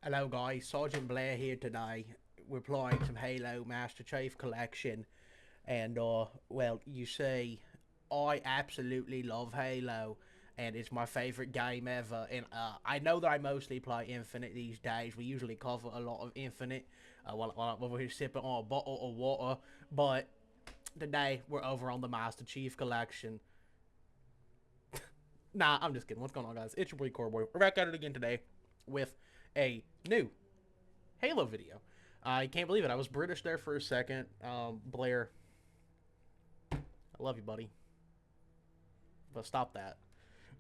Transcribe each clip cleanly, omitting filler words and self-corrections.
Hello guys, Sergeant Blair here today. We're playing some Halo Master Chief Collection, and well, you see, I absolutely love Halo, and it's my favorite game ever. And I know that I mostly play Infinite these days. We usually cover a lot of Infinite while we're sipping on a bottle of water. But today we're over on the Master Chief Collection. Nah, I'm just kidding. What's going on, guys? It's your boy Coreboy. We're back at it again today with a new Halo video. I can't believe it. I was British there for a second. Blair, I love you, buddy. But stop that.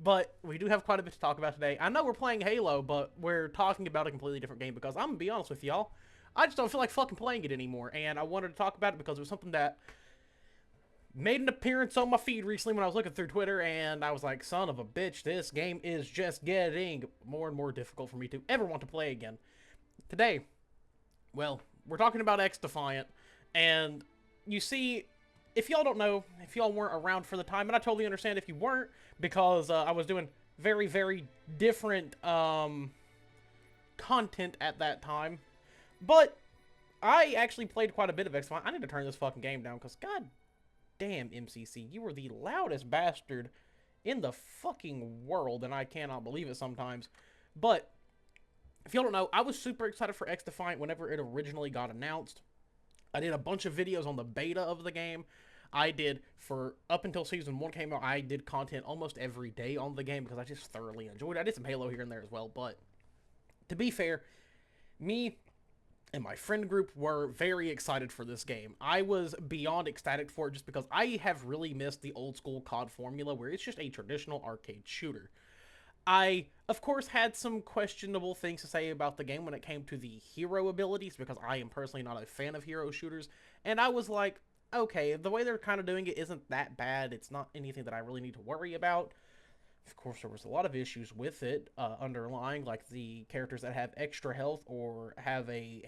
But we do have quite a bit to talk about today. I know we're playing Halo, but we're talking about a completely different game because I'm going to be honest with y'all. I just don't feel like fucking playing it anymore. And I wanted to talk about it because it was something that made an appearance on my feed recently when I was looking through Twitter, and I was like, son of a bitch, this game is just getting more and more difficult for me to ever want to play again. Today, well, we're talking about XDEFIANT, and you see, if y'all don't know, if y'all weren't around for the time, and I totally understand if you weren't, because I was doing very, very different content at that time, but I actually played quite a bit of XDEFIANT. I need to turn this fucking game down, because god damn, MCC, you were the loudest bastard in the fucking world, and I cannot believe it sometimes. But if y'all don't know, I was super excited for XDefiant whenever it originally got announced. I did a bunch of videos on the beta of the game. I did, for up until Season 1 came out, I did content almost every day on the game because I just thoroughly enjoyed it. I did some Halo here and there as well, but to be fair, me and my friend group were very excited for this game. I was beyond ecstatic for it just because I have really missed the old school COD formula where it's just a traditional arcade shooter. I, of course, had some questionable things to say about the game when it came to the hero abilities because I am personally not a fan of hero shooters, and I was like, okay, the way they're kind of doing it isn't that bad. It's not anything that I really need to worry about. Of course, there was a lot of issues with it underlying, like the characters that have extra health or have a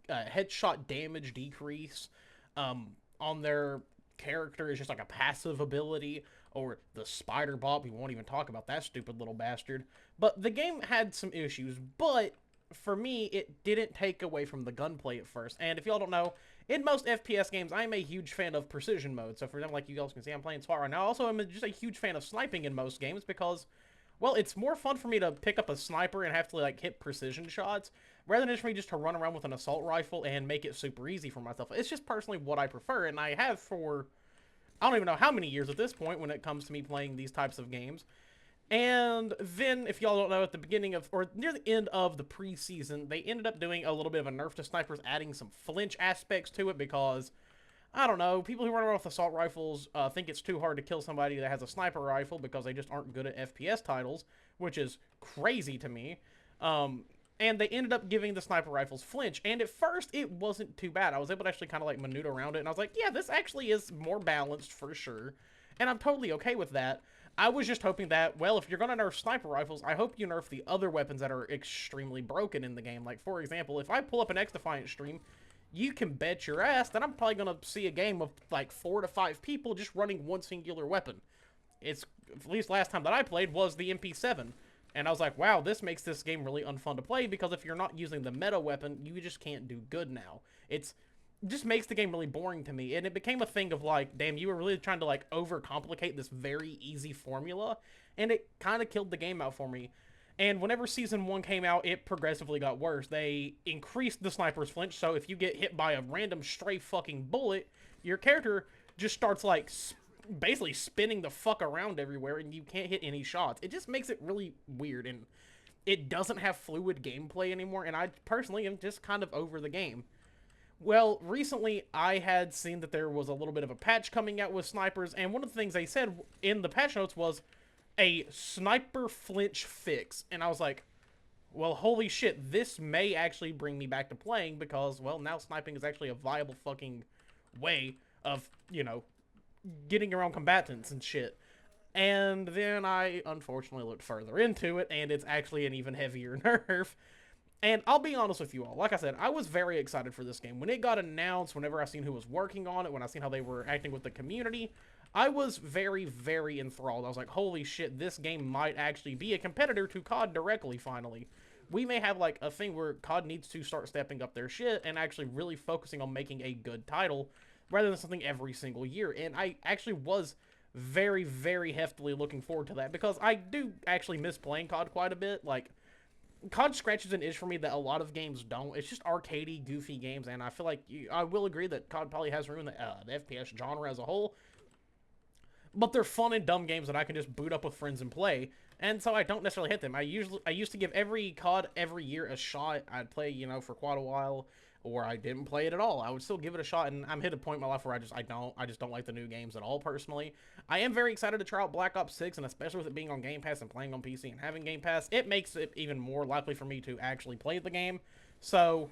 headshot damage decrease on their character is just like a passive ability, or the spider bot. We won't even talk about that stupid little bastard. But the game had some issues, but for me, it didn't take away from the gunplay at first. And if y'all don't know, in most FPS games, I'm a huge fan of precision mode. So for them, like you guys can see, I'm playing SWAT right now. Also, I'm just a huge fan of sniping in most games because, well, it's more fun for me to pick up a sniper and have to, like, hit precision shots rather than for me just to run around with an assault rifle and make it super easy for myself. It's just personally what I prefer, and I have for, I don't even know how many years at this point when it comes to me playing these types of games. And then, if y'all don't know, at the beginning of, or near the end of the preseason, they ended up doing a little bit of a nerf to snipers, adding some flinch aspects to it because, I don't know, people who run around with assault rifles think it's too hard to kill somebody that has a sniper rifle because they just aren't good at FPS titles, which is crazy to me. And they ended up giving the sniper rifles flinch, and at first, it wasn't too bad. I was able to actually kind of, like, maneuver around it, and I was like, yeah, this actually is more balanced for sure, and I'm totally okay with that. I was just hoping that, well, if you're going to nerf sniper rifles, I hope you nerf the other weapons that are extremely broken in the game. Like, for example, if I pull up an XDefiant stream, you can bet your ass that I'm probably going to see a game of, like, 4 to 5 people just running one singular weapon. It's, at least last time that I played, was the MP7. And I was like, wow, this makes this game really unfun to play because if you're not using the meta weapon, you just can't do good now. It just makes the game really boring to me, and it became a thing of like, damn, you were really trying to like overcomplicate this very easy formula, and it kind of killed the game out for me. And whenever Season 1 came out, it progressively got worse. They increased the sniper's flinch, so if you get hit by a random stray fucking bullet, your character just starts like basically spinning the fuck around everywhere, and you can't hit any shots. It just makes it really weird, and it doesn't have fluid gameplay anymore, and I personally am just kind of over the game. Well, recently I had seen that there was a little bit of a patch coming out with snipers, and one of the things they said in the patch notes was a sniper flinch fix. And I was like, well, holy shit, this may actually bring me back to playing because, well, now sniping is actually a viable fucking way of, you know, getting around combatants and shit. And then I, unfortunately, looked further into it, and it's actually an even heavier nerf. And I'll be honest with you all. Like I said, I was very excited for this game. When it got announced, whenever I seen who was working on it, when I seen how they were acting with the community, I was very, very enthralled. I was like, holy shit, this game might actually be a competitor to COD directly, finally. we may have like a thing where COD needs to start stepping up their shit and actually really focusing on making a good title rather than something every single year. And I actually was very, very heftily looking forward to that because I do actually miss playing COD quite a bit. Like, COD scratches an itch for me that a lot of games don't. It's just arcadey, goofy games, and I feel like I will agree that COD probably has ruined the FPS genre as a whole. But they're fun and dumb games that I can just boot up with friends and play, and so I don't necessarily hit them. I used to give every COD every year a shot. I'd play, for quite a while, or I didn't play it at all. I would still give it a shot, and I'm hit a point in my life where I just don't like the new games at all personally. I am very excited to try out Black Ops 6, and especially with it being on Game Pass and playing on PC and having Game Pass, it makes it even more likely for me to actually play the game. So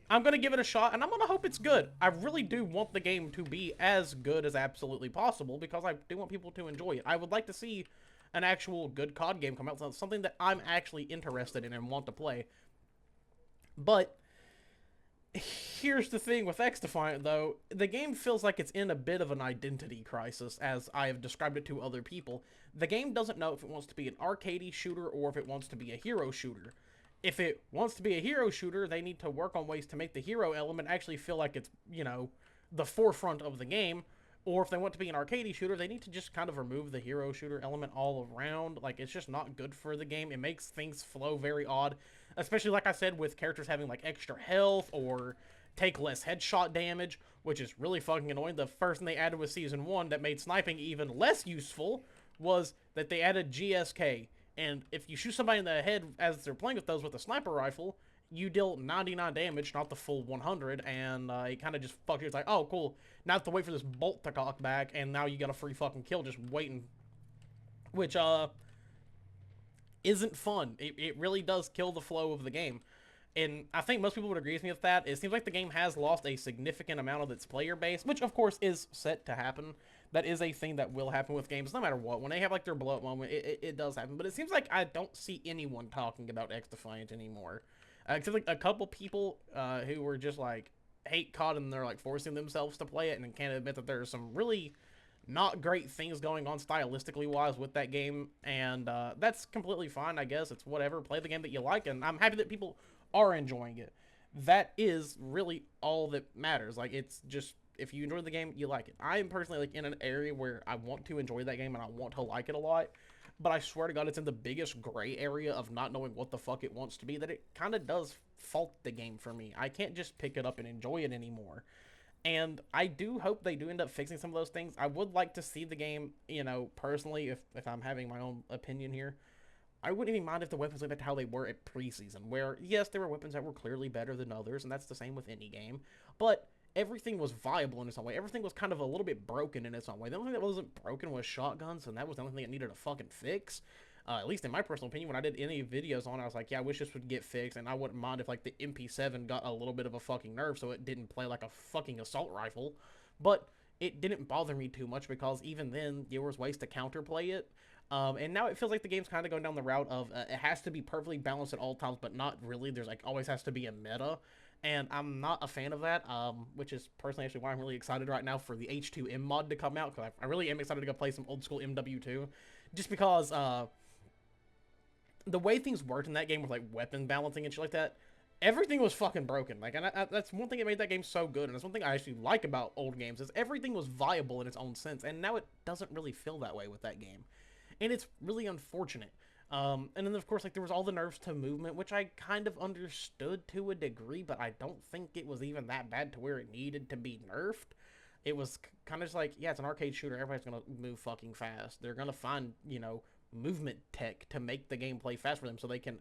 I'm going to give it a shot, and I'm going to hope it's good. I really do want the game to be as good as absolutely possible, because I do want people to enjoy it. I would like to see an actual good COD game come out, something that I'm actually interested in and want to play. But here's the thing with XDefiant, though. The game feels like it's in a bit of an identity crisis, as I have described it to other people. The game doesn't know if it wants to be an arcadey shooter or if it wants to be a hero shooter. If it wants to be a hero shooter, they need to work on ways to make the hero element actually feel like it's, the forefront of the game. Or if they want to be an arcadey shooter, they need to just kind of remove the hero shooter element all around. Like, it's just not good for the game. It makes things flow very odd. Especially, like I said, with characters having, like, extra health or take less headshot damage, which is really fucking annoying. The first thing they added with Season 1 that made sniping even less useful was that they added GSK. And if you shoot somebody in the head as they're playing with those with a sniper rifle, you deal 99 damage, not the full 100, and it kind of just fucks you. It's like, oh, cool. Now I have to wait for this bolt to cock back, and now you got a free fucking kill just waiting. Which, isn't fun. It really does kill the flow of the game. And I think most people would agree with me with that. It seems like the game has lost a significant amount of its player base, which, of course, is set to happen. That is a thing that will happen with games, no matter what. When they have, like, their blow-up moment, it does happen. But it seems like I don't see anyone talking about XDefiant anymore. Except, like, a couple people who were just, like, hate COD, and they're, like, forcing themselves to play it, and can't admit that there's some really not great things going on stylistically-wise with that game. And that's completely fine, I guess. It's whatever. Play the game that you like, and I'm happy that people are enjoying it. That is really all that matters. Like, it's just, if you enjoy the game, you like it. I am personally, like, in an area where I want to enjoy that game and I want to like it a lot, but I swear to God, it's in the biggest gray area of not knowing what the fuck it wants to be that it kind of does fault the game for me. I can't just pick it up and enjoy it anymore. And I do hope they do end up fixing some of those things. I would like to see the game, personally, if I'm having my own opinion here, I wouldn't even mind if the weapons looked like how they were at preseason, where, yes, there were weapons that were clearly better than others, and that's the same with any game, but everything was viable in its own way. Everything was kind of a little bit broken in its own way. The only thing that wasn't broken was shotguns, and that was the only thing that needed a fucking fix. At least in my personal opinion, when I did any videos on it, I was like, yeah, I wish this would get fixed, and I wouldn't mind if, like, the MP7 got a little bit of a fucking nerf so it didn't play like a fucking assault rifle, but it didn't bother me too much because even then, there was ways to counterplay it. And now it feels like the game's kind of going down the route of it has to be perfectly balanced at all times, but not really. There's, like, always has to be a meta, and I'm not a fan of that, which is personally actually why I'm really excited right now for the H2M mod to come out, because I really am excited to go play some old school MW2, just because the way things worked in that game with, like, weapon balancing and shit like that, everything was fucking broken. Like, and that's one thing that made that game so good, and that's one thing I actually like about old games, is everything was viable in its own sense, and now it doesn't really feel that way with that game. And it's really unfortunate. And then, of course, like, there was all the nerfs to movement, which I kind of understood to a degree, but I don't think it was even that bad to where it needed to be nerfed. It was kind of just like, yeah, it's an arcade shooter. Everybody's going to move fucking fast. They're going to find, movement tech to make the gameplay fast for them so they can,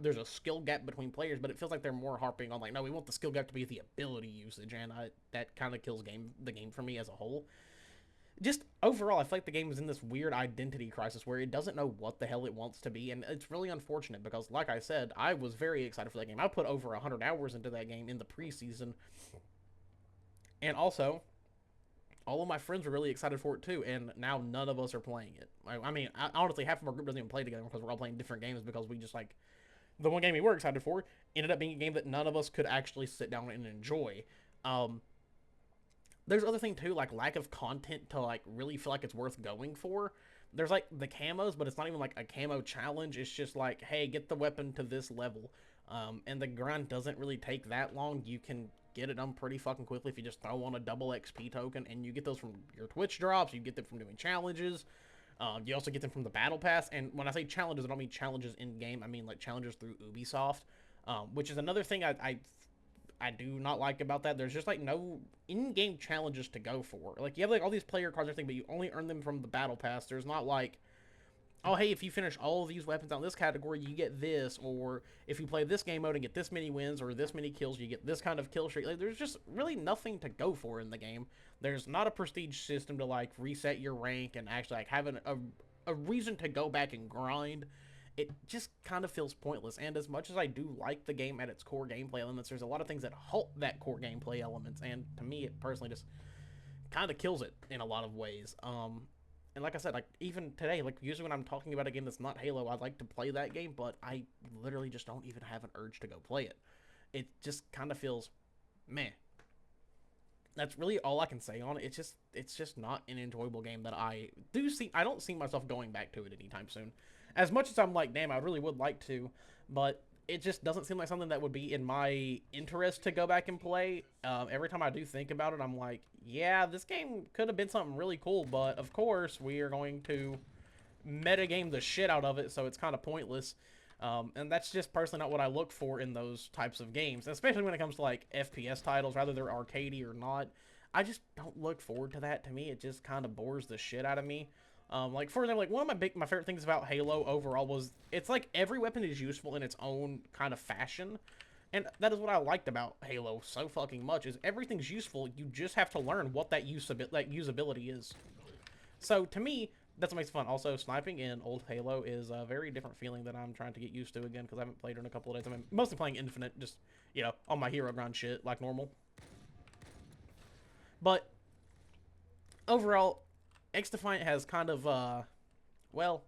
there's a skill gap between players, but it feels like they're more harping on, like, no, we want the skill gap to be the ability usage, and that kind of kills the game for me as a whole. Just overall, I feel like the game is in this weird identity crisis where it doesn't know what the hell it wants to be, and it's really unfortunate because, like I said, I was very excited for that game. I put over 100 hours into that game in the preseason, and also, all of my friends were really excited for it too, and now none of us are playing it. I mean, honestly, half of our group doesn't even play together because we're all playing different games because we just, like, the one game we were excited for ended up being a game that none of us could actually sit down and enjoy. there's other thing too, like lack of content to like really feel like it's worth going for. There's like the camos, but it's not even like a camo challenge. It's just like, hey, get the weapon to this level. And the grind doesn't really take that long. You can get it done pretty fucking quickly if you just throw on a double XP token, and you get those from your Twitch drops. You get them from doing challenges. You also get them from the battle pass. And when I say challenges, I don't mean challenges in game. I mean like challenges through Ubisoft, which is another thing I do not like about that. There's just like no in-game challenges to go for. Like you have like all these player cards and everything, but you only earn them from the battle pass. There's not like, oh hey, if you finish all of these weapons out in this category, you get this, or if you play this game mode and get this many wins or this many kills, you get this kind of kill streak. Like there's just really nothing to go for in the game. There's not a prestige system to like reset your rank and actually like have a reason to go back and grind. It just kind of feels pointless. And as much as I do like the game at its core gameplay elements, there's a lot of things that halt that core gameplay elements. And to me, it personally just kind of kills it in a lot of ways. And like I said, like even today, like usually when I'm talking about a game that's not Halo, I'd like to play that game, but I literally just don't even have an urge to go play it. It just kind of feels meh. That's really all I can say on it. It's just not an enjoyable game that I don't see myself going back to it anytime soon. As much as I'm like, damn, I really would like to, but it just doesn't seem like something that would be in my interest to go back and play. Every time I do think about it, I'm like, yeah, this game could have been something really cool, but of course we are going to metagame the shit out of it, so it's kind of pointless. And that's just personally not what I look for in those types of games, especially when it comes to like FPS titles, rather they're arcadey or not. I just don't look forward to that. To me, it just kind of bores the shit out of me. Like for example, like one of my favorite things about Halo overall was it's like every weapon is useful in its own kind of fashion, and that is what I liked about Halo so fucking much. Is everything's useful. You just have to learn what that usability is. So to me, that's what makes it fun. Also, sniping in old Halo is a very different feeling that I'm trying to get used to again because I haven't played it in a couple of days. I'm mostly playing Infinite, just on my hero grind shit like normal. But overall, XDefiant has kind of, well,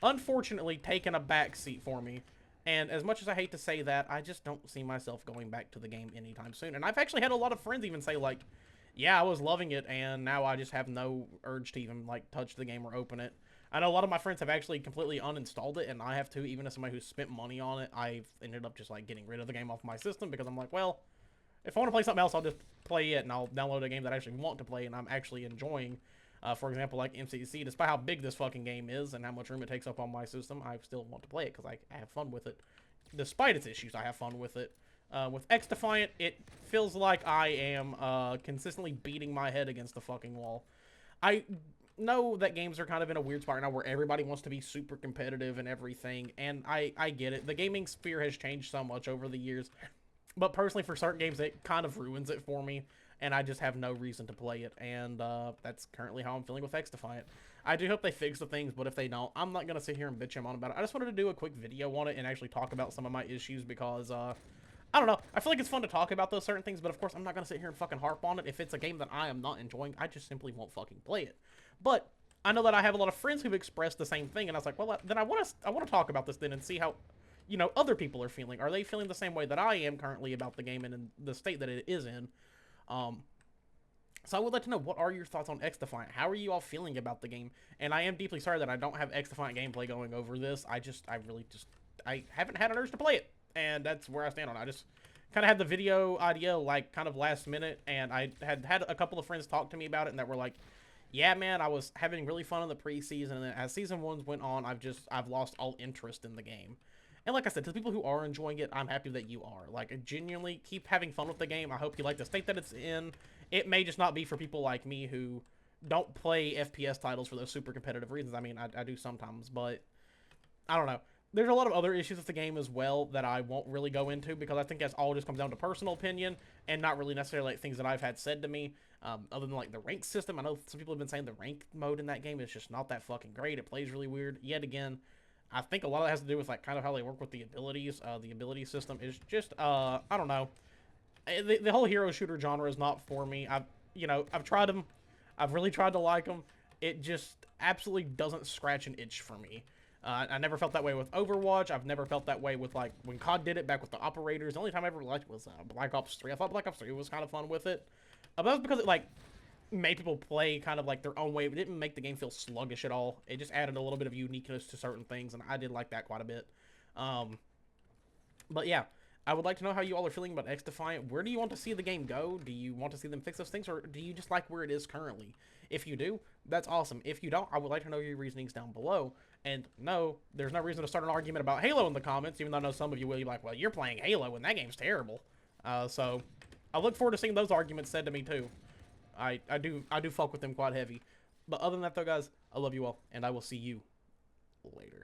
unfortunately taken a backseat for me. And as much as I hate to say that, I just don't see myself going back to the game anytime soon. And I've actually had a lot of friends even say, like, yeah, I was loving it, and now I just have no urge to even, like, touch the game or open it. I know a lot of my friends have actually completely uninstalled it, and I have too. Even as somebody who's spent money on it, I've ended up just, like, getting rid of the game off my system because I'm like, well, if I want to play something else, I'll just play it, and I'll download a game that I actually want to play and I'm actually enjoying. For example, like MCC, despite how big this fucking game is and how much room it takes up on my system, I still want to play it because I have fun with it. Despite its issues, I have fun with it. With XDefiant, it feels like I am consistently beating my head against the fucking wall. I know that games are kind of in a weird spot right now where everybody wants to be super competitive and everything, and I get it. The gaming sphere has changed so much over the years, but personally, for certain games, it kind of ruins it for me, and I just have no reason to play it, and that's currently how I'm feeling with XDefiant. I do hope they fix the things, but if they don't, I'm not going to sit here and bitch them on about it. I just wanted to do a quick video on it and actually talk about some of my issues because, I don't know, I feel like it's fun to talk about those certain things, but of course, I'm not going to sit here and fucking harp on it. If it's a game that I am not enjoying, I just simply won't fucking play it. But I know that I have a lot of friends who've expressed the same thing, and I was like, well, then I want to talk about this then and see how, other people are feeling. Are they feeling the same way that I am currently about the game and in the state that it is in? So I would like to know, what are your thoughts on XDefiant? How are you all feeling about the game? And I am deeply sorry that I don't have XDefiant gameplay going over this. I haven't had an urge to play it. And that's where I stand on it. I just kind of had the video idea, like, kind of last minute. And I had a couple of friends talk to me about it, and that were like, yeah, man, I was having really fun in the preseason. And then as season 1 went on, I've lost all interest in the game. And like I said, to the people who are enjoying it, I'm happy that you are. Like, genuinely keep having fun with the game. I hope you like the state that it's in. It may just not be for people like me who don't play FPS titles for those super competitive reasons. I mean, I do sometimes, but I don't know. There's a lot of other issues with the game as well that I won't really go into because I think that's all just comes down to personal opinion and not really necessarily like things that I've had said to me. Other than like the rank system, I know some people have been saying the rank mode in that game is just not that fucking great. It plays really weird. Yet again, I think a lot of that has to do with like kind of how they work with the abilities. The ability system is just I don't know. The whole hero shooter genre is not for me. I've tried them. I've really tried to like them. It just absolutely doesn't scratch an itch for me. I never felt that way with Overwatch. I've never felt that way with, like, when COD did it back with the operators. The only time I ever liked was Black Ops 3. I thought Black Ops 3 was kind of fun with it. But that was because it, like, made people play kind of like their own way. It didn't make the game feel sluggish at all. It just added a little bit of uniqueness to certain things, and I did like that quite a bit. Um, but yeah, I would like to know how you all are feeling about XDefiant. Where do you want to see the game go? Do you want to see them fix those things, or do you just like where it is currently? If you do, that's awesome. If you don't, I would like to know your reasonings down below. And no, there's no reason to start an argument about Halo in the comments, even though I know some of you will be like, well, you're playing Halo and that game's terrible. So I look forward to seeing those arguments said to me too. I do fuck with them quite heavy. But other than that though, guys, I love you all, and I will see you later.